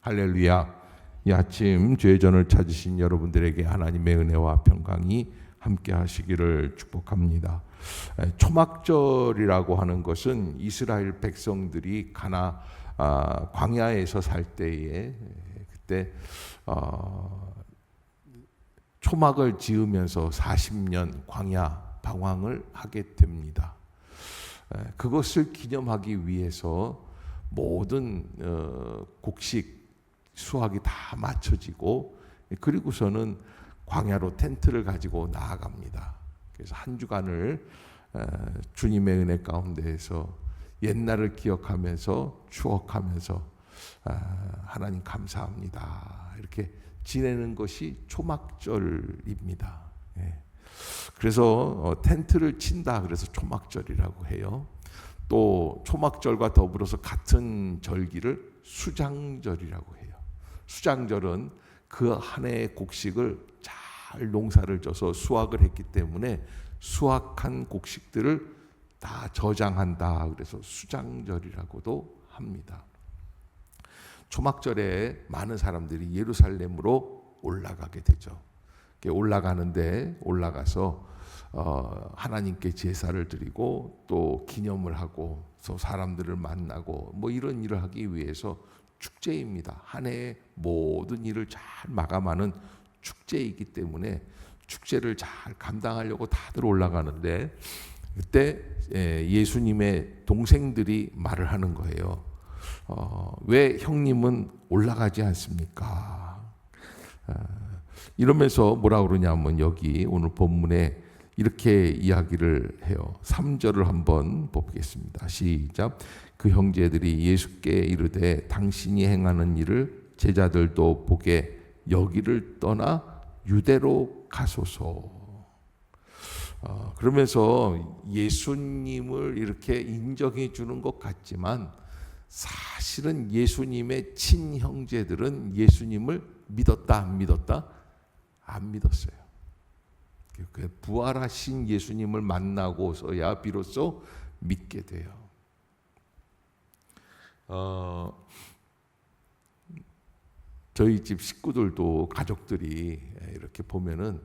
할렐루야. 이 아침 죄전을 찾으신 여러분들에게 하나님의 은혜와 평강이 함께 하시기를 축복합니다. 초막절이라고 하는 것은 이스라엘 백성들이 광야에서 살 때에 그때 초막을 지으면서 40년 광야 방황을 하게 됩니다. 그것을 기념하기 위해서 모든 곡식 수확이 다 맞춰지고 그리고서는 광야로 텐트를 가지고 나아갑니다. 그래서 한 주간을 주님의 은혜 가운데에서 옛날을 기억하면서 추억하면서 하나님 감사합니다 이렇게 지내는 것이 초막절입니다. 그래서 텐트를 친다 그래서 초막절이라고 해요. 또 초막절과 더불어서 같은 절기를 수장절이라고 해요. 수장절은 그 한 해의 곡식을 잘 농사를 져서 수확을 했기 때문에 수확한 곡식들을 다 저장한다 그래서 수장절이라고도 합니다. 초막절에 많은 사람들이 예루살렘으로 올라가게 되죠. 올라가서 하나님께 제사를 드리고 또 기념을 하고 또 사람들을 만나고 뭐 이런 일을 하기 위해서 축제입니다. 한 해의 모든 일을 잘 마감하는 축제이기 때문에 축제를 잘 감당하려고 다들 올라가는데 그때 예수님의 동생들이 말을 하는 거예요. 왜 형님은 올라가지 않습니까? 이러면서 뭐라 그러냐면 여기 오늘 본문에 이렇게 이야기를 해요. 3절을 한번 보겠습니다. 시작. 그 형제들이 예수께 이르되 당신이 행하는 일을 제자들도 보게 여기를 떠나 유대로 가소서. 그러면서 예수님을 이렇게 인정해 주는 것 같지만 사실은 예수님의 친형제들은 예수님을 믿었다 안 믿었다? 안 믿었어요. 부활하신 예수님을 만나고서야 비로소 믿게 돼요. 저희 집 식구들도 가족들이 이렇게 보면은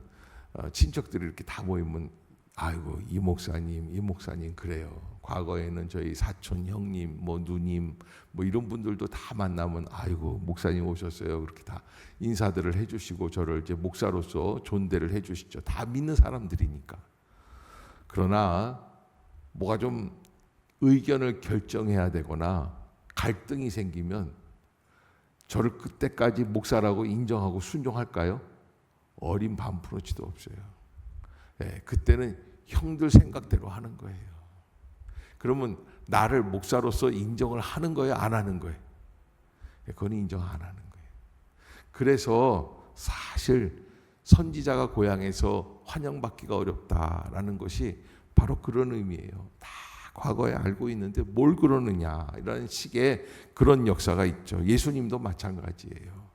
친척들이 이렇게 다 모이면 아이고 이 목사님 그래요. 과거에는 저희 사촌 형님 뭐 누님 뭐 이런 분들도 다 만나면 아이고 목사님 오셨어요. 그렇게 다 인사들을 해주시고 저를 이제 목사로서 존대를 해주시죠. 다 믿는 사람들이니까. 그러나 뭐가 좀 의견을 결정해야 되거나 갈등이 생기면 저를 그때까지 목사라고 인정하고 순종할까요? 어린 반프로치도 없어요. 그때는 형들 생각대로 하는 거예요. 그러면 나를 목사로서 인정을 하는 거예요? 안 하는 거예요? 그건 인정 안 하는 거예요. 그래서 사실 선지자가 고향에서 환영받기가 어렵다라는 것이 바로 그런 의미예요. 다 과거에 알고 있는데 뭘 그러느냐 이런 식의 그런 역사가 있죠. 예수님도 마찬가지예요.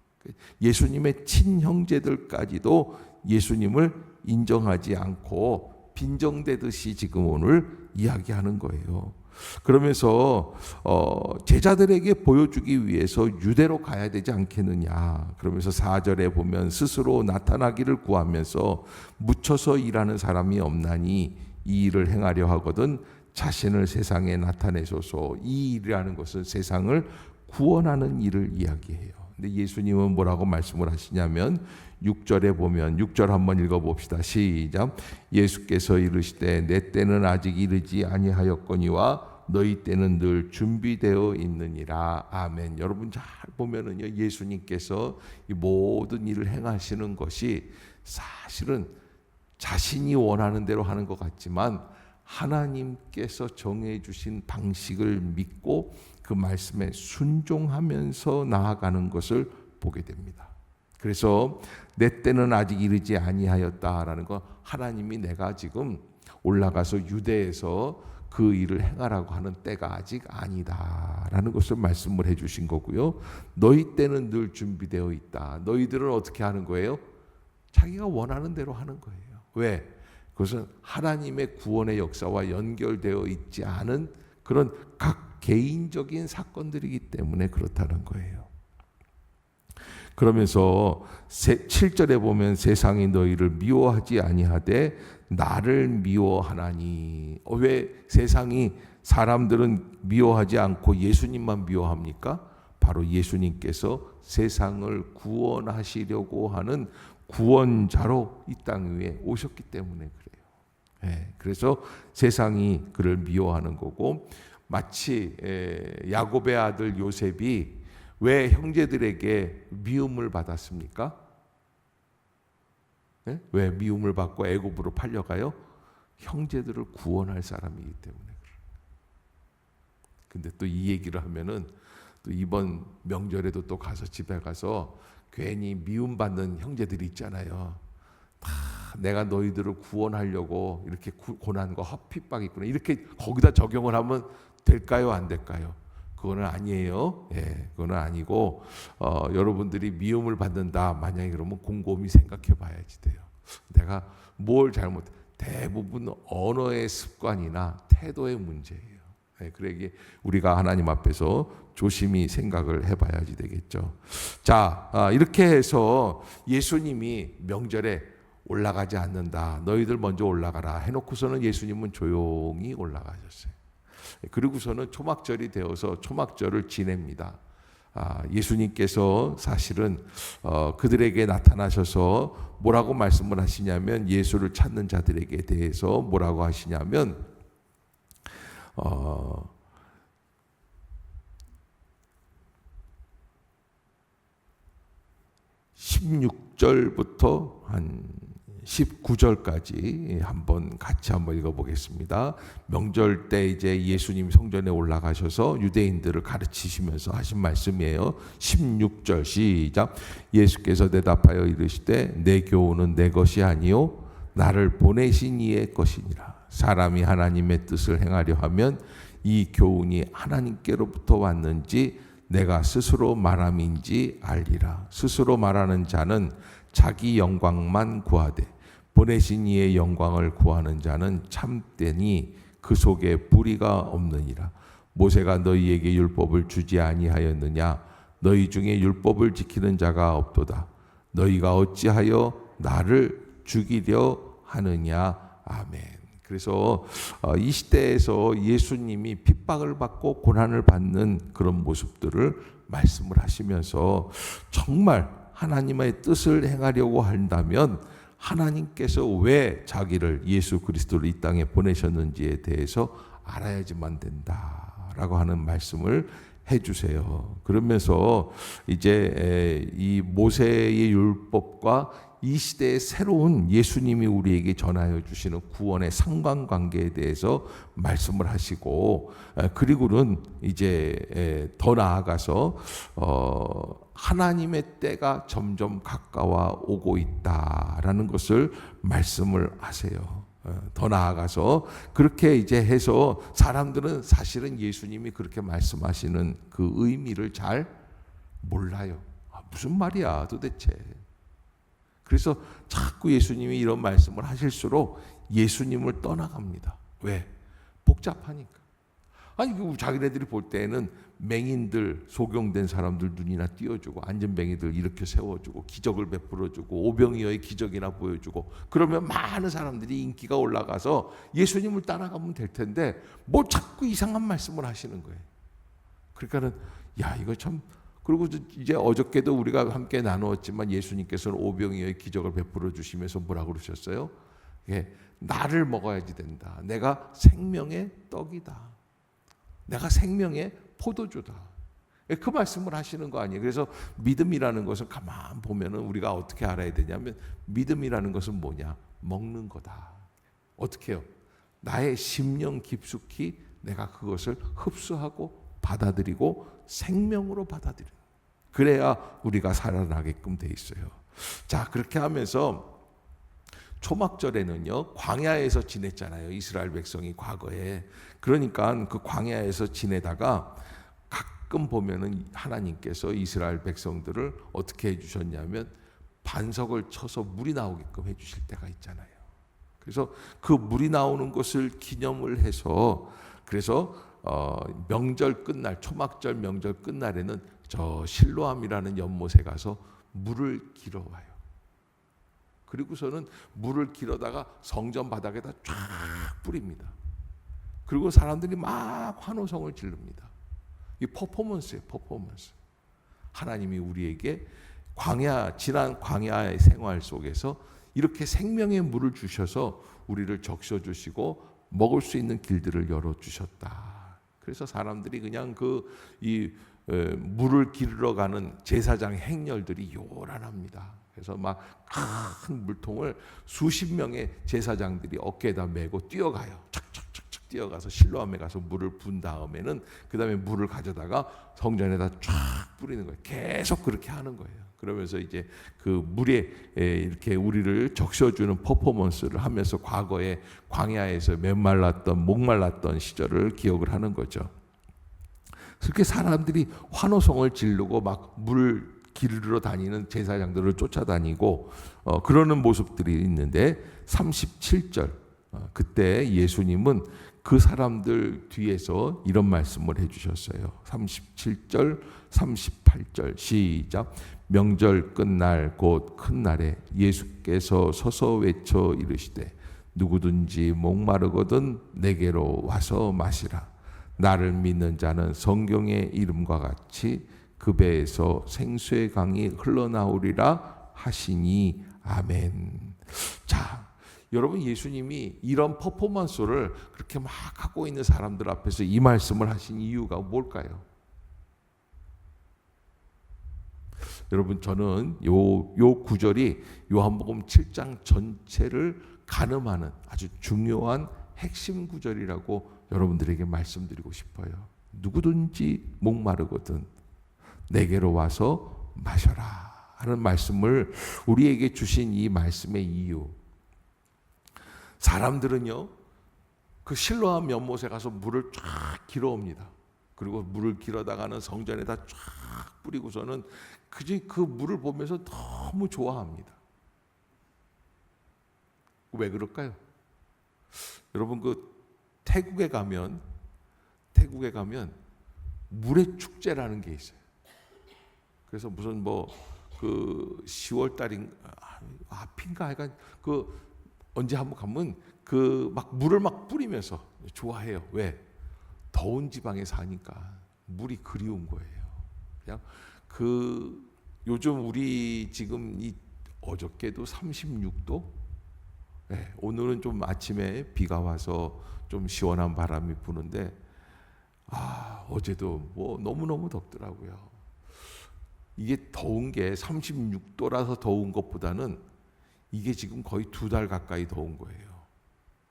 예수님의 친형제들까지도 예수님을 인정하지 않고 빈정대듯이 지금 오늘 이야기하는 거예요. 그러면서 제자들에게 보여주기 위해서 유대로 가야 되지 않겠느냐. 그러면서 4절에 보면 스스로 나타나기를 구하면서 묻혀서 일하는 사람이 없나니 이 일을 행하려 하거든 자신을 세상에 나타내소서. 이 일이라는 것은 세상을 구원하는 일을 이야기해요. 근데 예수님은 뭐라고 말씀을 하시냐면 6절에 보면 6절 한번 읽어봅시다. 시작. 예수께서 이르시되 내 때는 아직 이르지 아니하였거니와 너희 때는 늘 준비되어 있느니라. 아멘. 여러분 잘 보면은요 예수님께서 이 모든 일을 행하시는 것이 사실은 자신이 원하는 대로 하는 것 같지만 하나님께서 정해 주신 방식을 믿고 그 말씀에 순종하면서 나아가는 것을 보게 됩니다. 그래서 내 때는 아직 이르지 아니하였다라는 거 하나님이 내가 지금 올라가서 유대에서 그 일을 행하라고 하는 때가 아직 아니다라는 것을 말씀을 해주신 거고요. 너희 때는 늘 준비되어 있다. 너희들은 어떻게 하는 거예요? 자기가 원하는 대로 하는 거예요. 왜? 그것은 하나님의 구원의 역사와 연결되어 있지 않은 그런 각 개인적인 사건들이기 때문에 그렇다는 거예요. 그러면서 7절에 보면 세상이 너희를 미워하지 아니하되 나를 미워하나니. 왜 세상이 사람들은 미워하지 않고 예수님만 미워합니까? 바로 예수님께서 세상을 구원하시려고 하는 구원자로 이 땅 위에 오셨기 때문에 그래요. 네, 그래서 세상이 그를 미워하는 거고, 마치 야곱의 아들 요셉이 왜 형제들에게 미움을 받았습니까? 네? 왜 미움을 받고 애굽으로 팔려가요? 형제들을 구원할 사람이기 때문에. 근데 또 이 얘기를 하면은 또 이번 명절에도 또 가서 집에 가서 괜히 미움받는 형제들이 있잖아요. 다 내가 너희들을 구원하려고 이렇게 고난과 핍박이 있구나. 이렇게 거기다 적용을 하면 될까요? 안 될까요? 그거는 아니에요. 예, 그거는 아니고 여러분들이 미움을 받는다. 만약에 그러면 곰곰이 생각해 봐야지 돼요. 내가 뭘 잘못, 대부분 언어의 습관이나 태도의 문제예요. 예, 그러기에 우리가 하나님 앞에서 조심히 생각을 해봐야지 되겠죠. 자, 이렇게 해서 예수님이 명절에 올라가지 않는다. 너희들 먼저 올라가라 해놓고서는 예수님은 조용히 올라가셨어요. 그리고서는 초막절이 되어서 초막절을 지냅니다. 예수님께서 사실은 그들에게 나타나셔서 뭐라고 말씀을 하시냐면, 예수를 찾는 자들에게 대해서 뭐라고 하시냐면 16절부터 한 19절까지 같이 한번 읽어보겠습니다. 명절 때 이제 예수님 성전에 올라가셔서 유대인들을 가르치시면서 하신 말씀이에요. 16절 시작. 예수께서 대답하여 이르시되 내 교훈은 내 것이 아니요 나를 보내신 이의 것이니라. 사람이 하나님의 뜻을 행하려 하면 이 교훈이 하나님께로부터 왔는지 내가 스스로 말함인지 알리라. 스스로 말하는 자는 자기 영광만 구하되 보내신 이의 영광을 구하는 자는 참되니 그 속에 불의가 없느니라. 모세가 너희에게 율법을 주지 아니하였느냐? 너희 중에 율법을 지키는 자가 없도다. 너희가 어찌하여 나를 죽이려 하느냐? 아멘. 그래서 이 시대에서 예수님이 핍박을 받고 고난을 받는 그런 모습들을 말씀을 하시면서, 정말 하나님의 뜻을 행하려고 한다면 하나님께서 왜 자기를 예수 그리스도를 이 땅에 보내셨는지에 대해서 알아야지만 된다라고 하는 말씀을 해주세요. 그러면서 이제 이 모세의 율법과 이 시대의 새로운 예수님이 우리에게 전하여 주시는 구원의 상관관계에 대해서 말씀을 하시고, 그리고는 이제 더 나아가서 하나님의 때가 점점 가까워 오고 있다라는 것을 말씀을 하세요. 더 나아가서 그렇게 이제 해서 사람들은 사실은 예수님이 그렇게 말씀하시는 그 의미를 잘 몰라요. 무슨 말이야 도대체. 그래서 자꾸 예수님이 이런 말씀을 하실수록 예수님을 떠나갑니다. 왜? 복잡하니까. 아니 자기네들이 볼 때는 맹인들, 소경된 사람들 눈이나 띄워주고 안전뱅이들 이렇게 세워주고 기적을 베풀어주고 오병이어의 기적이나 보여주고 그러면 많은 사람들이 인기가 올라가서 예수님을 따라가면 될 텐데 뭐 자꾸 이상한 말씀을 하시는 거예요. 그러니까는 야 이거 참. 그리고 이제 어저께도 우리가 함께 나누었지만 예수님께서는 오병이어의 기적을 베풀어 주시면서 뭐라고 그러셨어요? 예, 나를 먹어야지 된다. 내가 생명의 떡이다. 내가 생명의 포도주다. 그 말씀을 하시는 거 아니에요. 그래서 믿음이라는 것을 가만 보면은 우리가 어떻게 알아야 되냐면, 믿음이라는 것은 뭐냐? 먹는 거다. 어떻게 해요? 나의 심령 깊숙이 내가 그것을 흡수하고 받아들이고 생명으로 받아들여요. 그래야 우리가 살아나게끔 돼 있어요. 자, 그렇게 하면서 초막절에는요 광야에서 지냈잖아요. 이스라엘 백성이 과거에. 그러니까 그 광야에서 지내다가 가끔 보면은 하나님께서 이스라엘 백성들을 어떻게 해주셨냐면 반석을 쳐서 물이 나오게끔 해주실 때가 있잖아요. 그래서 그 물이 나오는 것을 기념을 해서, 그래서 명절 끝날, 초막절 명절 끝날에는 저 실로암이라는 연못에 가서 물을 길어와요. 그리고서는 물을 길어다가 성전 바닥에다 쫙 뿌립니다. 그리고 사람들이 막 환호성을 지릅니다. 이 퍼포먼스예요, 퍼포먼스. 하나님이 우리에게 지난 광야의 생활 속에서 이렇게 생명의 물을 주셔서 우리를 적셔주시고 먹을 수 있는 길들을 열어주셨다. 그래서 사람들이 그냥 물을 기르러 가는 제사장 행렬들이 요란합니다. 그래서 막 큰 물통을 수십 명의 제사장들이 어깨에다 메고 뛰어가요. 착착착착 뛰어가서 실로암에 가서 물을 분 다음에는 그 다음에 물을 가져다가 성전에다 쫙 뿌리는 거예요. 계속 그렇게 하는 거예요. 그러면서 이제 그 물에 이렇게 우리를 적셔주는 퍼포먼스를 하면서 과거에 광야에서 목말랐던 시절을 기억을 하는 거죠. 그렇게 사람들이 환호성을 지르고 막 물 기르러 다니는 제사장들을 쫓아다니고 그러는 모습들이 있는데 37절 그때 예수님은 그 사람들 뒤에서 이런 말씀을 해주셨어요. 37절 38절 시작. 명절 끝날 곧 큰 날에 예수께서 서서 외쳐 이르시되 누구든지 목마르거든 내게로 와서 마시라. 나를 믿는 자는 성경의 이름과 같이 그 배에서 생수의 강이 흘러나오리라 하시니 아멘. 자, 여러분 예수님이 이런 퍼포먼스를 그렇게 막 하고 있는 사람들 앞에서 이 말씀을 하신 이유가 뭘까요? 여러분 저는 요 구절이 요한복음 7장 전체를 가늠하는 아주 중요한 핵심 구절이라고 여러분들에게 말씀드리고 싶어요. 누구든지 목마르거든 내게로 와서 마셔라 하는 말씀을 우리에게 주신 이 말씀의 이유. 사람들은요 그 실로암 연못에 가서 물을 쫙 길어옵니다. 그리고 물을 길어다가는 성전에다 쫙 뿌리고서는 그 물을 보면서 너무 좋아합니다. 왜 그럴까요? 여러분 태국에 가면 물의 축제라는 게 있어요. 그래서 무슨 10월 달인 앞인가 하여간 언제 한번 가면 막 물을 막 뿌리면서 좋아해요. 왜? 더운 지방에 사니까 물이 그리운 거예요. 그냥 요즘 우리 지금 어저께도 36도. 네, 오늘은 좀 아침에 비가 와서 좀 시원한 바람이 부는데 어제도 너무너무 덥더라고요. 이게 더운 게 36도라서 더운 것보다는 이게 지금 거의 2달 가까이 더운 거예요.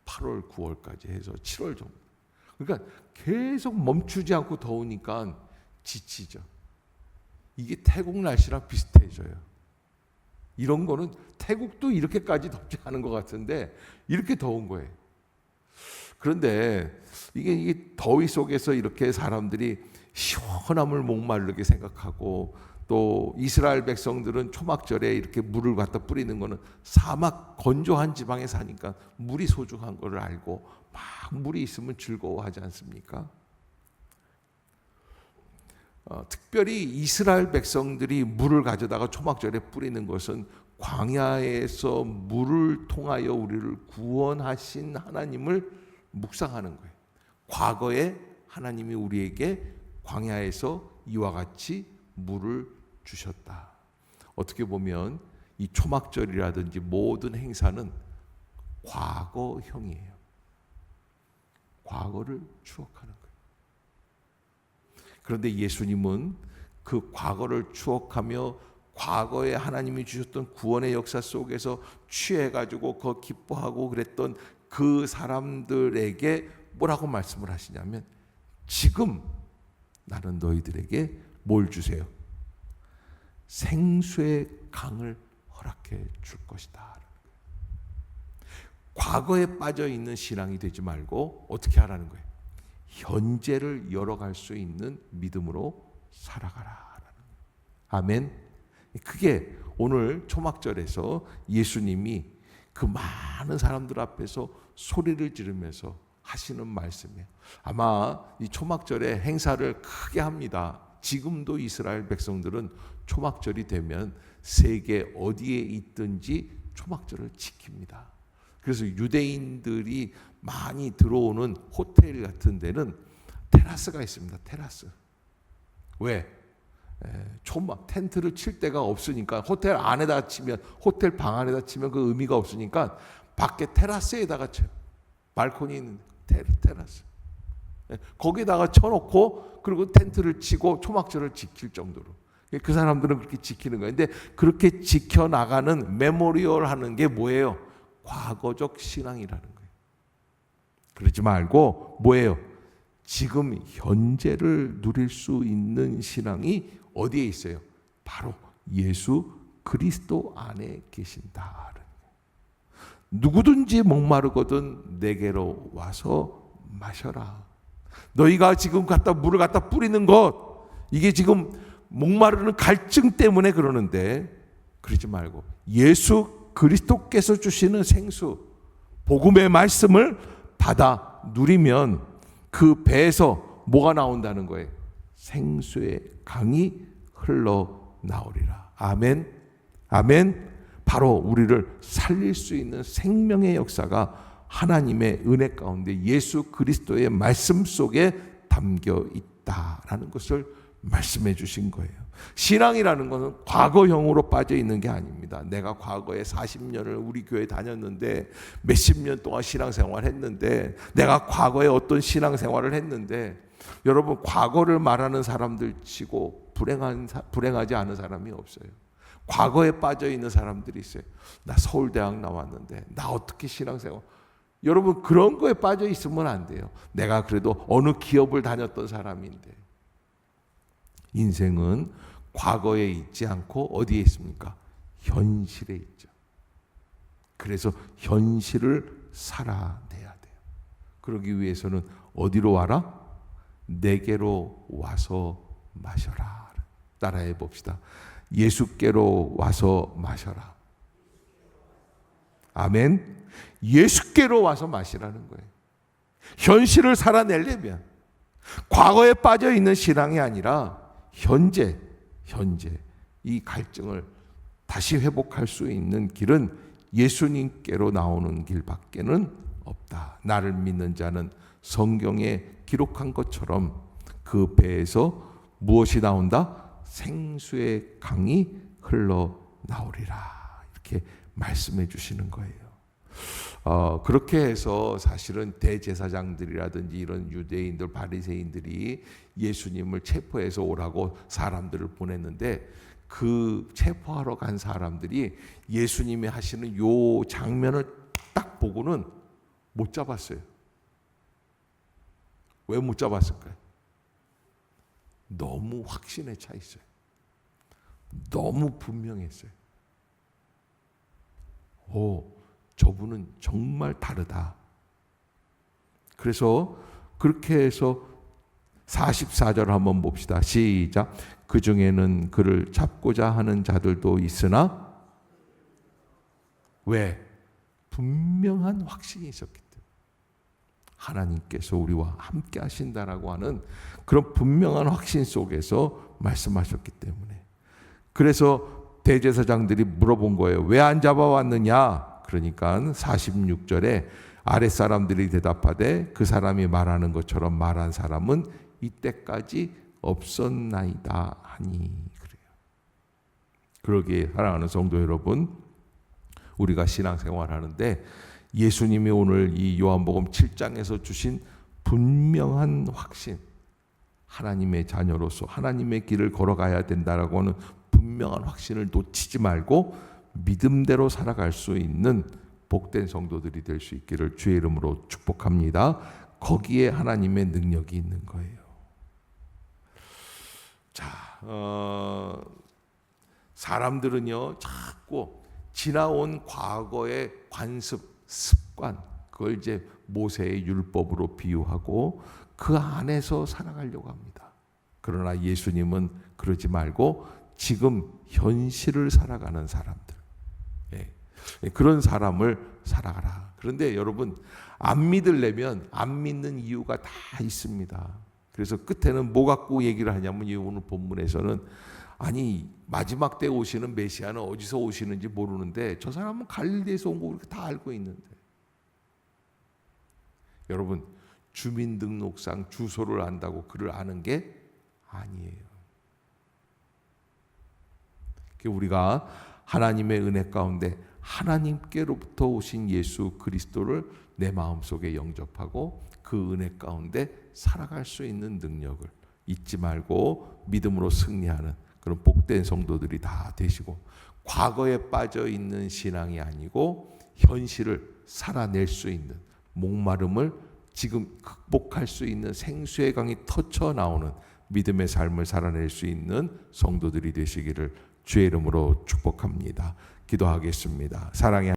8월, 9월까지 해서 7월 정도. 그러니까 계속 멈추지 않고 더우니까 지치죠. 이게 태국 날씨랑 비슷해져요. 이런 거는 태국도 이렇게까지 덥지 않은 것 같은데 이렇게 더운 거예요. 그런데 이게 더위 속에서 이렇게 사람들이 시원함을 목마르게 생각하고 또 이스라엘 백성들은 초막절에 이렇게 물을 갖다 뿌리는 거는 사막 건조한 지방에 사니까 물이 소중한 거를 알고 막 물이 있으면 즐거워하지 않습니까? 특별히 이스라엘 백성들이 물을 가져다가 초막절에 뿌리는 것은 광야에서 물을 통하여 우리를 구원하신 하나님을 묵상하는 거예요. 과거에 하나님이 우리에게 광야에서 이와 같이 물을 주셨다. 어떻게 보면 이 초막절이라든지 모든 행사는 과거형이에요. 과거를 추억하는 거예요. 그런데 예수님은 그 과거를 추억하며 과거에 하나님이 주셨던 구원의 역사 속에서 취해가지고 기뻐하고 그랬던 그 사람들에게 뭐라고 말씀을 하시냐면 지금 나는 너희들에게 뭘 주세요? 생수의 강을 허락해 줄 것이다. 과거에 빠져 있는 신앙이 되지 말고 어떻게 하라는 거예요? 현재를 열어갈 수 있는 믿음으로 살아가라. 아멘. 그게 오늘 초막절에서 예수님이 그 많은 사람들 앞에서 소리를 지르면서 하시는 말씀이에요. 아마 이 초막절에 행사를 크게 합니다. 지금도 이스라엘 백성들은 초막절이 되면 세계 어디에 있든지 초막절을 지킵니다. 그래서 유대인들이 많이 들어오는 호텔 같은 데는 테라스가 있습니다. 테라스. 왜? 초막 텐트를 칠 데가 없으니까, 호텔 안에다 치면, 호텔 방 안에다 치면 그 의미가 없으니까 밖에 테라스에다가 쳐요. 발코니 있는 테라스. 거기다가 쳐놓고 그리고 텐트를 치고 초막절을 지킬 정도로. 그 사람들은 그렇게 지키는 거예요. 근데 그렇게 지켜나가는 메모리얼 하는 게 뭐예요? 과거적 신앙이라는 거예요. 그러지 말고 뭐예요? 지금 현재를 누릴 수 있는 신앙이 어디에 있어요? 바로 예수 그리스도 안에 계신다. 누구든지 목마르거든 내게로 와서 마셔라. 너희가 지금 물을 갖다 뿌리는 것, 이게 지금 목마르는 갈증 때문에 그러는데, 그러지 말고 예수 그리스도께서 주시는 생수, 복음의 말씀을 받아 누리면 그 배에서 뭐가 나온다는 거예요? 생수의 강이 흘러나오리라. 아멘. 아멘. 바로 우리를 살릴 수 있는 생명의 역사가 하나님의 은혜 가운데 예수 그리스도의 말씀 속에 담겨 있다라는 것을 말씀해 주신 거예요. 신앙이라는 것은 과거형으로 빠져 있는 게 아닙니다. 내가 과거에 40년을 우리 교회 다녔는데, 몇십 년 동안 신앙생활 했는데, 내가 과거에 어떤 신앙생활을 했는데, 여러분 과거를 말하는 사람들 치고 불행하지 않은 사람이 없어요. 과거에 빠져 있는 사람들이 있어요. 나 서울대학 나왔는데 나 어떻게 신앙생활. 여러분 그런 거에 빠져 있으면 안 돼요. 내가 그래도 어느 기업을 다녔던 사람인데. 인생은 과거에 있지 않고 어디에 있습니까? 현실에 있죠. 그래서 현실을 살아내야 돼요. 그러기 위해서는 어디로 와라? 내게로 와서 마셔라. 따라해 봅시다. 예수께로 와서 마셔라. 아멘. 예수께로 와서 마시라는 거예요. 현실을 살아내려면 과거에 빠져 있는 신앙이 아니라 현재 이 갈증을 다시 회복할 수 있는 길은 예수님께로 나오는 길밖에는 없다. 나를 믿는 자는 성경에 기록한 것처럼 그 배에서 무엇이 나온다? 생수의 강이 흘러나오리라. 이렇게 말씀해 주시는 거예요. 그렇게 해서 사실은 대제사장들이라든지 이런 유대인들, 바리새인들이 예수님을 체포해서 오라고 사람들을 보냈는데, 그 체포하러 간 사람들이 예수님이 하시는 요 장면을 딱 보고는 못 잡았어요. 왜 못 잡았을까요? 너무 확신에 차 있어요. 너무 분명했어요. 저분은 정말 다르다. 그래서 그렇게 해서 44절 한번 봅시다. 시작. 그 중에는 그를 잡고자 하는 자들도 있으나, 왜? 분명한 확신이 있었기 때문에. 하나님께서 우리와 함께 하신다라고 하는 그런 분명한 확신 속에서 말씀하셨기 때문에. 그래서 대제사장들이 물어본 거예요. 왜 안 잡아왔느냐? 그러니까 46절에 아랫사람들이 대답하되 그 사람이 말하는 것처럼 말한 사람은 이때까지 없었나이다 하니. 그래요. 그러기에 사랑하는 성도 여러분, 우리가 신앙생활하는데 예수님이 오늘 이 요한복음 7장에서 주신 분명한 확신, 하나님의 자녀로서 하나님의 길을 걸어가야 된다라고 하는 분명한 확신을 놓치지 말고 믿음대로 살아갈 수 있는 복된 성도들이 될 수 있기를 주의 이름으로 축복합니다. 거기에 하나님의 능력이 있는 거예요. 자, 사람들은요 자꾸 지나온 과거의 관습, 습관, 그걸 이제 모세의 율법으로 비유하고 그 안에서 살아가려고 합니다. 그러나 예수님은 그러지 말고 지금 현실을 살아가는 사람들, 그런 사람을 살아가라. 그런데 여러분, 안 믿으려면 안 믿는 이유가 다 있습니다. 그래서 끝에는 뭐 갖고 얘기를 하냐면 이 오늘 본문에서는 아니 마지막 때 오시는 메시아는 어디서 오시는지 모르는데 저 사람은 갈릴리에서 온 거 우리가 다 알고 있는데. 여러분, 주민등록상 주소를 안다고 그를 아는 게 아니에요. 우리가 하나님의 은혜 가운데 하나님께로부터 오신 예수 그리스도를 내 마음속에 영접하고 그 은혜 가운데 살아갈 수 있는 능력을 잊지 말고 믿음으로 승리하는 그런 복된 성도들이 다 되시고, 과거에 빠져 있는 신앙이 아니고 현실을 살아낼 수 있는, 목마름을 지금 극복할 수 있는 생수의 강이 터쳐 나오는 믿음의 삶을 살아낼 수 있는 성도들이 되시기를 주의 이름으로 축복합니다. 기도하겠습니다. 사랑의